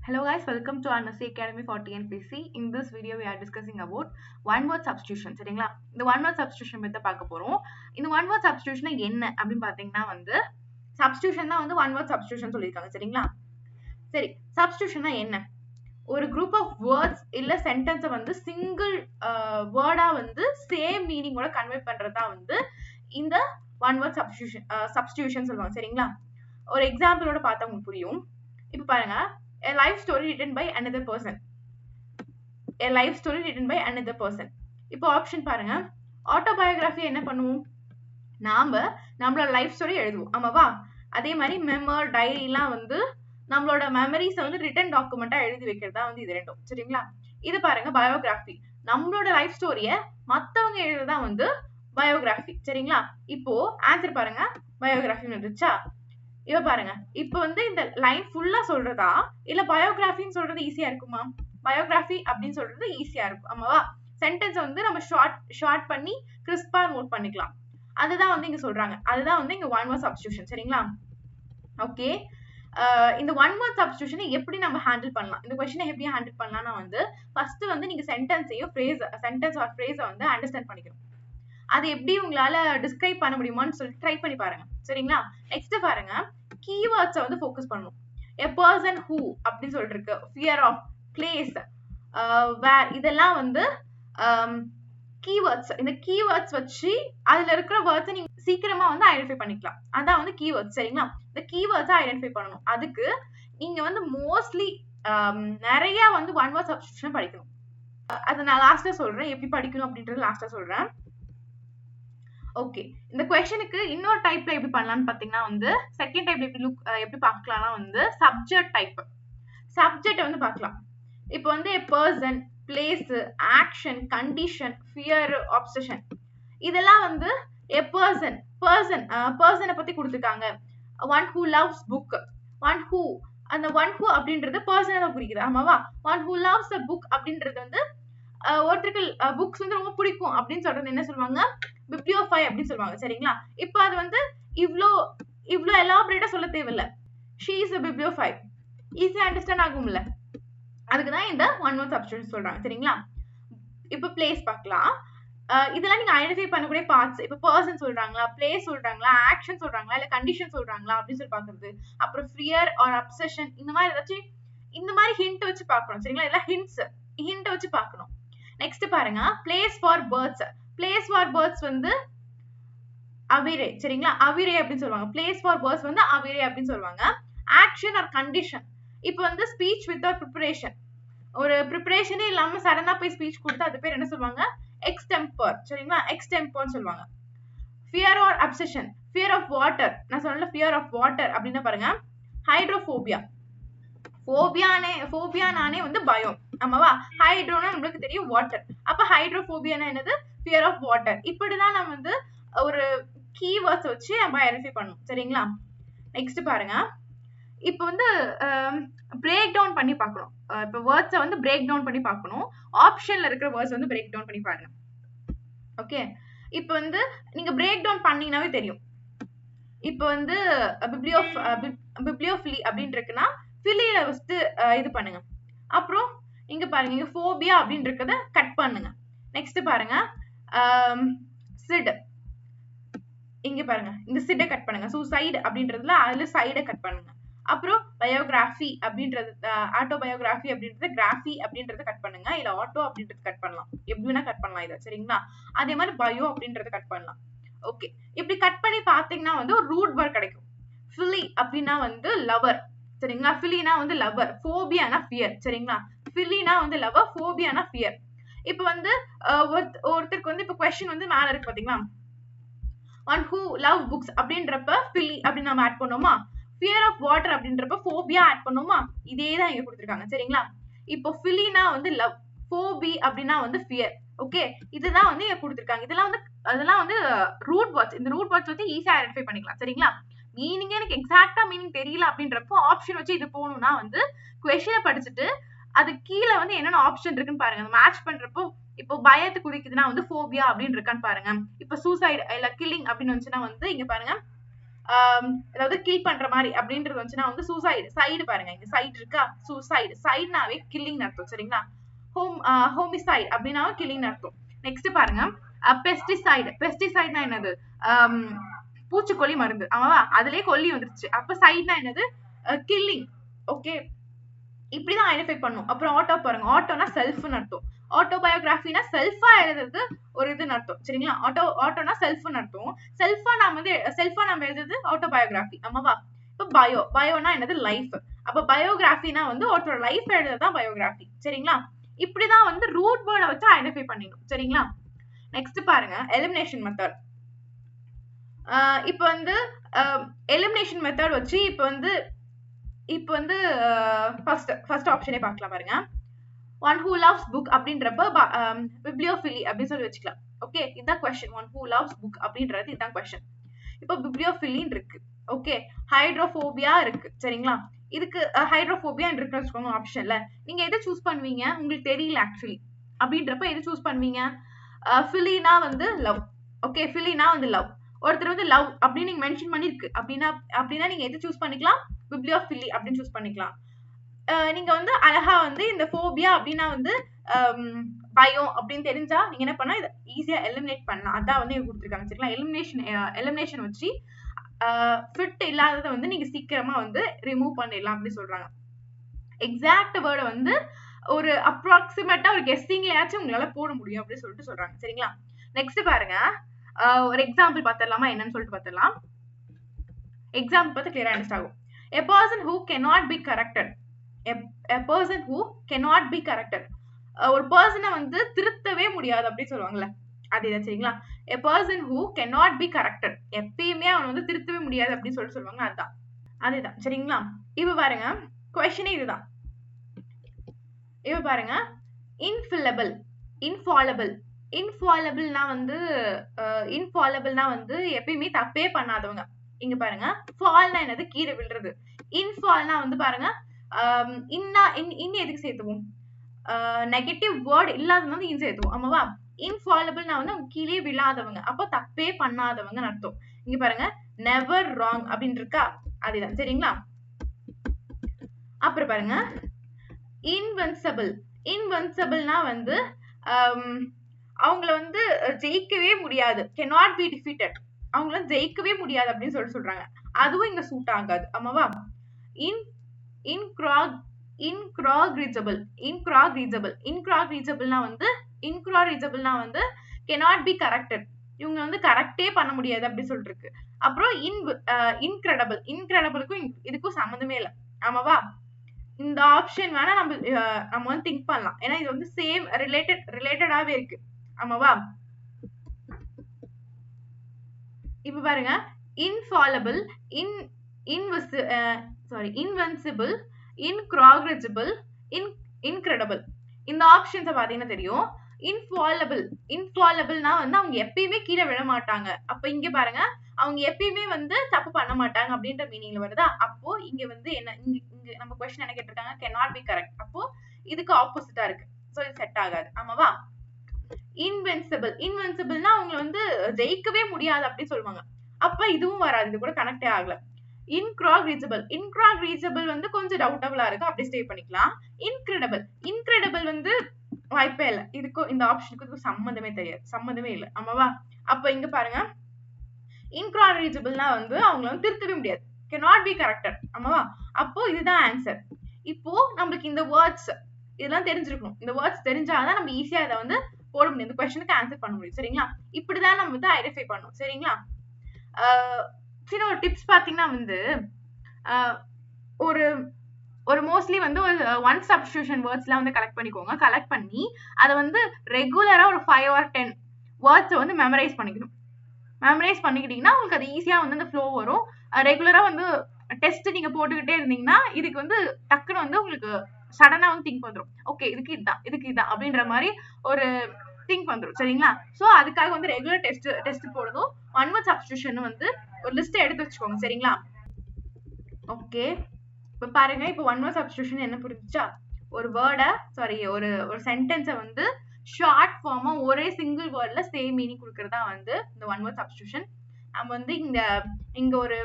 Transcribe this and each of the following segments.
Hello guys, welcome to Anasi Academy for TNPC. In this video, we are discussing about one word substitution. சரிங்களா? இந்த one word substitution பத்தி பார்க்க போறோம். இந்த one word substitution என்ன அப்படின்னு பாத்தீங்கன்னா substitution தான் one word substitution சொல்லிருக்காங்க. சரிங்களா? சரி, substitution என்ன? ஒரு group of words இல்ல sentence single word same meaning ஓட convey பண்றதா இந்த one word substitution சொல்லுவாங்க. சரிங்களா? ஒரு example ஓட பார்த்தா உங்களுக்கு புரியும். இப்ப பாருங்க, a life story written by another person. A life story written by another person. இப்போ ஆப்ஷன் பாருங்க. ஆட்டோபயோகிராஃபி என்ன பண்ணுவோம்? நம்மளோட லைஃப் ஸ்டோரி எழுதுவோம். ஆமாவா? அதே மாதிரி மெமர் டைரிலாம் நம்மளோட மெமரிஸ் ரிட்டன் டாக்குமெண்டா எழுதி வைக்கிறதா இது ரெண்டும். சரிங்களா? இது பாருங்க பயோகிராஃபி. நம்மளோட லைஃப் ஸ்டோரிய மத்தவங்க எழுதுறதா பயோகிராஃபி. சரிங்களா? இப்போ ஆன்சர் பாருங்க, பயோகிராஃபி வந்துச்சா? இவ பாருங்க, இப்ப இந்த லைன் ஃபுல்லா சொல்றதா இல்ல பயோகிராஃபின்னு சொல்றது ஈஸியா இருக்குமா? பயோகிராஃபி அப்படின்னு சொல்றது ஈஸியா இருக்கும். ஆமாவா? சென்டென்ஸ் நம்ம ஷார்ட் பண்ணி கிறிஸ்பா நோட் பண்ணிக்கலாம். அதுதான் இங்க சொல்றாங்க. அதுதான் இங்க ஒன் வேர்ட் சப்ஸ்டிடியூஷன். சரிங்களா? ஓகே, இந்த ஒன் வேர்ட் சப்ஸ்டிடியூஷனை எப்படி நம்ம ஹேண்டில் பண்ணலாம்? இந்த क्वेश्चन எப்படி ஹேண்டில் பண்ணலாம்னா ஃபர்ஸ்ட் நீங்க சென்டென்ஸையும் சென்டென்ஸ் ஆர் ஃப்ரேஸை அண்டர்ஸ்டாண்ட் பண்ணிக்கணும். அது எப்படி உங்களால டிஸ்கிரைப் பண்ண முடியுமான்னு சொல்லி ட்ரை பண்ணி பாருங்க. சரிங்களா? நெக்ஸ்ட் பாருங்க, கீவேர்ட்ஸை ஃபோக்கஸ் பண்ணணும். a person who அப்படின்னு சொல்லிட்டு இருக்கு, fear of, place, where, இதெல்லாம் கீவேர்ட்ஸ். இந்த கீவேர்ட்ஸ் வச்சு அதுல இருக்கிற வேர்ட்ஸை நீங்க சீக்கிரமா ஐடென்டிஃபை பண்ணிக்கலாம். அதான் கீவேர்ட்ஸ். சரிங்களா? இந்த கீவேர்ட்ஸை ஐடென்டிஃபை பண்ணணும். அதுக்கு நீங்க மோஸ்ட்லி நிறைய ஒன் வேர்ட் சப்ஸ்டிடியூஷன் படிக்கணும். அதை நான் லாஸ்டா சொல்றேன், எப்படி படிக்கணும் அப்படின்றது லாஸ்டா சொல்றேன். ஓகே, இந்த क्वेश्चनக்கு இன்னொரு டைப்ல எப்படி பண்ணலாம்னு பாத்தீங்கன்னா செகண்ட் டைப்ல எப்படி பார்க்கலாம்னா சப்ஜெக்ட் டைப். சப்ஜெக்ட் பார்க்கலாம். இப்போ a person, place, action, condition, fear, obsession, இதெல்லாம் a person பத்தி கொடுத்திருக்காங்க. one who loves book, one who, அந்த one who அப்படின்றது பர்சனை தான் குறிக்குது. ஆமாவா? one who loves a book அப்படின்றது ஒருத்தருக்கு புக்ஸ் ரொம்ப பிடிக்கும் அப்படின்னு சொல்றது என்ன சொல்லுவாங்க? பிப்ளியோஃபைல் அப்படின்னு சொல்லுவாங்க. சரிங்களா? இப்போ அது இவ்ளோ எலாபரேட்டா சொல்ல தேவையில்ல. she is a bibliophile. ஈஸியா அண்டர்ஸ்டாண்ட் ஆகும்ல. அதுக்குதான் இந்த ஒன் வேர்ட் சப்ஸ்டிடியூஷன் சொல்றாங்க. சரிங்களா? இப்போ பிளேஸ் பார்க்கலாம். இதெல்லாம் நீங்க ஐடென்டிஃபை பண்ணக்கூடிய பார்ட்ஸ். இப்போ பர்சன் சொல்றாங்களா, பிளேஸ் சொல்றாங்களா, ஆக்ஷன் சொல்றாங்களா, இல்ல கண்டிஷன் சொல்றாங்களா அப்படின்னு சொல்லி பாக்குறது. அப்புறம் ஃபியர் ஆர் அப்சஷன், இந்த மாதிரி ஏதாச்சும் இந்த மாதிரி ஹிண்ட் வச்சு பார்க்கணும். சரிங்களா? இதெல்லாம் ஹிண்ட் வச்சு பார்க்கணும். நெக்ஸ்ட் பாருங்க, place for birds. Place for birds aviary. சரிங்களா? அவிரே அப்படின்னு சொல்லுவாங்க. பிளேஸ் ஃபார் பேர்ட்ஸ் அவிரே அப்படின்னு சொல்லுவாங்க. ஆக்ஷன் ஆர் கண்டிஷன், இப்போ ஸ்பீச் வித்அவுட் ப்ரிப்பரேஷன், ஒரு ப்ரிப்பரேஷனே இல்லாம சடனா போய் ஸ்பீச் கொடுத்தா அது பேர் என்ன சொல்லுவாங்க? எக்ஸ்டெம்பர். சரிங்களா? எக்ஸ்டெம்பர்னு சொல்லுவாங்க. Fear or obsession, fear of water. நான் சொன்னல ஃபியர் ஆஃப் வாட்டர் அப்படின்னா பாருங்க, ஹைட்ரோபோபியா. ஃபோபியானானே பயம். ஆமாவா? ஹைட்ரோனா நம்மளுக்கு தெரியும் வாட்டர். அப்ப ஹைட்ரோபோபியானா என்னது? Fear of water. இப்படிதான் நம்ம ஒரு கீவேர்ட்ஸ் வச்சு நம்ம ஐடென்டிஃபை பண்ணணும். சரிங்களா? நெக்ஸ்ட் பாருங்க, இப்போ பிரேக் டவுன் பண்ணி பார்க்கணும். இப்போ வேர்ட்ஸை பிரேக் டவுன் பண்ணி பார்க்கணும். ஆப்ஷன்ல இருக்கிற வேர்ட்ஸ் பிரேக் டவுன் பண்ணி பாருங்க. ஓகே, இப்போ நீங்க பிரேக் டவுன் பண்ணீங்கன்னாவே தெரியும். இப்போ பிப்ளியோஃபிலி அப்படின்னு இருக்குன்னா ஃபிலியில இது பண்ணுங்க. அப்புறம் இங்க பாருங்க, இங்க ஃபோபியா அப்படின்னு இருக்கிறத கட் பண்ணுங்க. நெக்ஸ்ட் பாருங்க, சிட். இங்க பாருங்க, இந்த சிட்டை கட் பண்ணுங்க. சூசைட் அப்படின்றதுல அதுல சைடை கட் பண்ணுங்க. அப்புறம் பயோகிராஃபி அப்படின்றது, ஆட்டோபயோகிராஃபி அப்படின்றது, கிராஃபி அப்படின்றத கட் பண்ணுங்க. இல்ல ஆட்டோ அப்படின்றது கட் பண்ணலாம். எப்படி வேணா கட் பண்ணலாம் இதை. சரிங்களா? அதே மாதிரி பயோ அப்படின்றத கட் பண்ணலாம். ஓகே, இப்படி கட் பண்ணி பாத்தீங்கன்னா ஒரு ரூட் வேர்ட் கிடைக்கும். ஃபிலி அப்படின்னா லவர். சரிங்களா? ஃபிலினா லவர், ஃபோபியானா ஃபியர். சரிங்களா? ஃபிலினா லவர், ஃபோபியானா ஃபியர். இப்போ ஒருத்தருக்கு இப்போ क्वेश्चन மேல இருக்கு பாத்தீங்களா? one who love books அப்படின்றப்ப ஃபிலி அப்படி நம்ம ஆட் பண்ணோமா? ஃபியர் ஆஃப் வாட்டர் அப்படின்றப்ப ஃபோபியா ஆட் பண்ணோமா? இதே தான் இங்க கொடுத்திருக்காங்க. சரிங்களா? இப்போ ஃபிலினா லவ், ஃபோபி அப்படின்னா ஃபியர். ஓகே, இதுதான் இங்க கொடுத்திருக்காங்க. அதெல்லாம் ரூட் வேர்ட்ஸ். இந்த ரூட் வேர்ட்ஸ் வச்சு ஈஸியா ஐடென்டிஃபை பண்ணிக்கலாம். சரிங்களா? மீனிங் எனக்கு எக்ஸாக்டா மீனிங் தெரியல அப்படின்றப்போ ஆப்ஷன் வச்சு இது போகணும்னா क्वेश्चனை படிச்சுட்டு அது கீழே என்னென்ன ஆப்ஷன் இருக்குன்னு பாருங்க. மேட்ச் பண்றப்போ இப்போ பயத்தை குறிக்குதுன்னா ஃபோபியா அப்படின்னு இருக்கான்னு பாருங்க. இப்போ சூசைட் இல்ல கில்லிங் அப்படின்னு வந்துச்சுன்னா இங்க பாருங்க, அதாவது கில் பண்ற மாதிரி அப்படின்றது வந்துச்சுன்னா வந்து சூசைடு. சைடு பாருங்க, இங்க சைடு இருக்கா, சூசைடு. சைடுனாவே கில்லிங் அர்த்தம் சரிங்களா. ஹோமிசைடு அப்படின்னாவே கில்லிங் அர்த்தம். நெக்ஸ்ட் பாருங்க, பெஸ்டிசைடு. பெஸ்டிசைடுனா என்னது, பூச்சிக்கொல்லி மருந்து. ஆமாவா, அதுலயே கொல்லி வந்துருச்சு. அப்ப சைடுனா என்னது, கில்லிங். ஓகே, இப்படிதான் ஐடென்டிஃபை பண்ணும். அப்புறம் ஆட்டோ பாருங்க, ஆட்டோனா செல்ஃப்னு அர்த்தம். ஆட்டோபயோகிராஃபினா செல்ஃபா எழுதுறது ஒரு இதுன்னு அர்த்தம் சரிங்களா. ஆட்டோனா செல்ஃப்னு அர்த்தம். செல்ஃபா நம்ம எழுதுறது ஆட்டோபயோகிராஃபி. ஆமாவா. இப்ப பயோனா என்னது, லைஃப். அப்ப பயோகிராஃபினா வந்து ஒருத்தரோட லைஃப் எழுதுறதுதான் பயோகிராஃபி சரிங்களா. இப்படிதான் வந்து ரூட் வேர்டை வச்சு ஐடென்டிஃபை பண்ணிடும் சரிங்களா. நெக்ஸ்ட் பாருங்க, எலிமினேஷன் மெத்தட். இப்ப வந்து எலிமினேஷன் மெத்தட் வச்சு இப்ப வந்து ஃபர்ஸ்ட் ஆப்ஷனே பார்க்கலாம் பாருங்க. ஒன் ஹூ லவ்ஸ் புக் அப்படின்றப்ப பிப்ளியோஃபிலி அப்படின்னு சொல்லி வச்சுக்கலாம். ஓகே, இதுதான் question. One who loves book அப்படின்றது இதுதான் கொஸ்டின். இப்போ பிப்ளியோஃபிலின்னு இருக்கு. ஓகே, ஹைட்ரோஃபோபியா இருக்கு சரிங்களா. இதுக்கு ஹைட்ரோஃபோபியா இருக்கு வச்சுக்கோங்க ஆப்ஷன்ல. நீங்க எதை சூஸ் பண்ணுவீங்க, உங்களுக்கு தெரியல ஆக்சுவலி அப்படின்றப்ப எதை சூஸ் பண்ணுவீங்க. ஃபிலினா வந்து லவ். ஓகே, ஃபிலினா வந்து லவ். ஒருத்தர் வந்து லவ் அப்படின்னு நீங்க மென்ஷன் பண்ணிருக்கு அப்படின்னா நீங்க எது சூஸ் பண்ணிக்கலாம், பிப்ளியோஃபிலி அப்படின்னு சூஸ் பண்ணிக்கலாம். நீங்க வந்து அழகா வந்து இந்த ஃபோபியா அப்படின்னா வந்து பயம் அப்படின்னு தெரிஞ்சா நீங்க என்ன பண்ணா இதை ஈஸியா எலிமினேட் பண்ணலாம். அதான் வந்து கொடுத்துருக்காங்க சரிங்களா. எலிமினேஷன் வச்சு ஃபிட் இல்லாததை வந்து நீங்க சீக்கிரமா வந்து ரிமூவ் பண்ணிடலாம் அப்படின்னு சொல்றாங்க. எக்ஸாக்ட் வேர்டை வந்து ஒரு அப்ராக்சிமேட்டா ஒரு கெஸ்டிங்லயாச்சும் உங்களால போட முடியும் அப்படின்னு சொல்லிட்டு சொல்றாங்க சரிங்களா. நெக்ஸ்ட் பாருங்க, ஒரு எக்ஸாம்பிள் பார்த்துடலாமா, என்னன்னு சொல்லிட்டு பார்த்துடலாம். எக்ஸாம்பிள் பார்த்து கிளியரா அண்டர்ஸ்டாண்ட் ஆகும். A person who cannot be corrected. A person who cannot be corrected. ஒரு பர்சனை வந்து திருத்தவே முடியாது அப்படின்னு சொல்லுவாங்கல்ல, அதுதான் சரிங்களா. A person who cannot be corrected. எப்பயுமே அவன் வந்து திருத்தவே முடியாது அப்படின்னு சொல்லுவாங்க, அதுதான் சரிங்களா. இப்ப பாருங்க, கொஸ்டினே இதுதான். இப்ப பாருங்க, infallible, infallible. இன்ஃபாலபிள்னா வந்து எப்பயுமே தப்பே பண்ணாதவங்க. இங்க பாருங்க, ஃபால்னா என்னது, கீழே விழுறது. இன்ஃபால்னா வந்து பாருங்க, எதுக்கு சேர்த்துவோம், நெகட்டிவ் வேர்ட் இல்லாதவங்க வந்து இன் சேர்த்துவோம். ஆமாவா. இன்ஃபாலபிள்னா வந்து அவங்க கீழே விழாதவங்க, அப்போ தப்பே பண்ணாதவங்க அர்த்தம். இங்க பாருங்க, நெவர் ராங் அப்படின்னு இருக்கா, அதுதான் சரிங்களா. அப்புறம் பாருங்க, இன்வென்சிபிள். இன்வென்சிபிள்னா வந்து அவங்கள வந்து ஜெயிக்கவே முடியாது, cannot be defeated. அவங்கள ஜெயிக்கவே முடியாது அப்படின்னு சொல்றாங்க. அதுவும் இங்க சூட் ஆகாது. ஆமாவா. இன்க்ராகிரிஜபிள். இன்க்ராகிரிஜபிள்னா வந்து cannot be corrected. இவங்க வந்து கரெக்டே பண்ண முடியாது அப்படின்னு சொல்லிட்டு இருக்கு. அப்புறம் இன்கிரெடிபிள். இன்கிரெடிபிளுக்கும் இதுக்கும் சம்மந்தமே இல்லை. ஆமாவா. இந்த ஆப்ஷன் வேணா நம்ம வந்து திங்க் பண்ணலாம். ஏன்னா இது வந்து சேம் ரிலேட்டடாவே இருக்கு. ஆமாவா. இப்ப பாருங்க, இன்ஃபாலபிள், இன்வென்சிபிள், இன்க்ராகிரிஜபிள், இன்கிரெடிபிள். இந்த ஆப்ஷன்ஸை பாத்தீங்கன்னா தெரியும். இன்ஃபாலபிள்னா வந்து அவங்க எப்பயுமே கீழே விழ மாட்டாங்க. அப்ப இங்க பாருங்க, அவங்க எப்பயுமே வந்து தப்பு பண்ண மாட்டாங்க அப்படின்ற மீனிங்ல வருதா. அப்போ இங்க வந்து என்ன, இங்க நம்ம கொஸ்டின் என்ன கேட்டிருக்காங்க, cannot be correct. அப்போ இதுக்கு ஆப்போசிட்டா இருக்கு. சோ இது செட் ஆகாது. ஆமாவா. இன்வென்சிபிள்னா அவங்க வந்து ஜெயிக்கவே முடியாது அப்படின்னு சொல்லுவாங்க. அப்ப இதுவும் வராது, இது கூட கனெக்டே ஆகல. இன்க்ராகிரிஜபிள் வந்து கொஞ்சம் டவுட்டபிளா இருக்கு, அப்படி ஸ்டே பண்ணிக்கலாம். இன்கிரெடிபிள் வந்து வாய்ப்பே இல்லை. இதுக்கும் இந்த ஆப்ஷனுக்கு சம்மந்தமே இல்லை. ஆமாவா. அப்ப இங்க பாருங்க, இன்க்ராகிரிஜபிள்னா வந்து அவங்கள வந்து திருத்தவே முடியாது, cannot be corrected. ஆமாவா. அப்போ இதுதான் ஆன்சர். இப்போ நம்மளுக்கு இந்த வேர்ட்ஸ் இதெல்லாம் தெரிஞ்சிருக்கணும். இந்த வேர்ட்ஸ் தெரிஞ்சாதான் நம்ம ஈஸியா இதை வந்து போட முடியும், இந்த கொஸ்டினுக்கு ஆன்சர் பண்ண முடியும் சரிங்களா. இப்படிதான் நம்ம வந்து ஐடென்டிஃபை பண்ணணும் சரிங்களா. சின்ன ஒரு டிப்ஸ் பாத்தீங்கன்னா வந்து ஒரு மோஸ்ட்லி வந்து ஒரு ஒன் சப்ஸ்டிடியூஷன் வேர்ட்ஸ்லாம் வந்து கலெக்ட் பண்ணிக்கோங்க. கலெக்ட் பண்ணி அதை வந்து ரெகுலரா ஒரு 5 or 10 வேர்ட்ஸை வந்து மெமரைஸ் பண்ணிக்கணும். மெமரைஸ் பண்ணிக்கிட்டீங்கன்னா உங்களுக்கு அது ஈஸியா வந்து அந்த ஃப்ளோ வரும். ரெகுலரா வந்து டெஸ்ட் நீங்க போட்டுக்கிட்டே இருந்தீங்கன்னா இதுக்கு வந்து டக்குன்னு வந்து உங்களுக்கு சடனா வந்து திங்க் வந்துடும். ஓகே, இதுக்கு இதுதான் அப்படின்ற மாதிரி ஒரு திங்க் வந்துடும் சரிங்களா. சோ அதுக்காக வந்து ரெகுலர் டெஸ்ட் போடணும். ஒன் வேர்ட் சப்ஸ்டிடியூஷன் வந்து ஒரு லிஸ்ட் எடுத்து வச்சுக்கோங்க சரிங்களா. ஓகே, இப்ப பாருங்க, இப்ப ஒன் வேர்ட் சப்ஸ்டிடியூஷன் என்ன புரிஞ்சுச்சா. ஒரு சென்டென்ஸை வந்து ஷார்ட் ஃபார்மா ஒரே சிங்கிள் வேர்ட்ல சேம் மீனிங் கொடுக்கறதா வந்து இந்த ஒன் வேர்ட் சப்ஸ்டிடியூஷன். நம்ம வந்து இங்க ஒரு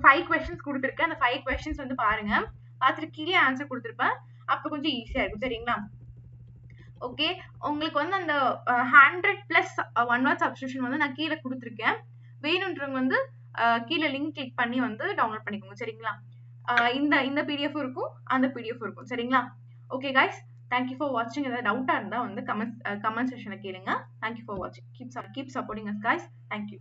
5 கொஸ்டின்ஸ் கொடுத்துருக்கேன். அந்த 5 கொஸ்டின்ஸ் வந்து பாருங்க. பார்த்துட்டு கீழே ஆன்சர் கொடுத்துருப்பேன். அப்ப கொஞ்சம் ஈஸியா இருக்கும். சரிங்களா? ஓகே, உங்களுக்கு வந்து அந்த 100+ ஒன் வேர்ட் சப்ஸ்டிடியூஷன் வந்து நான் கீழே கொடுத்துருக்கேன். வேணுன்றவங்க வந்து கீழே லிங்க் கிளிக் பண்ணி வந்து டவுன்லோட் பண்ணிக்கோங்க. சரிங்களா? இந்த பிடிஎஃப் இருக்கும், அந்த பிடிஎஃப் இருக்கும். சரிங்களா? ஓகே கைஸ், தேங்க்யூ ஃபார் வாட்சிங். ஏதாவது டவுட்டா இருந்தா வந்து கமெண்ட் செக்ஷன்ல கேளுங்க. தேங்க்யூ ஃபார் வாட்சிங். Keep supporting us guys. Thank you.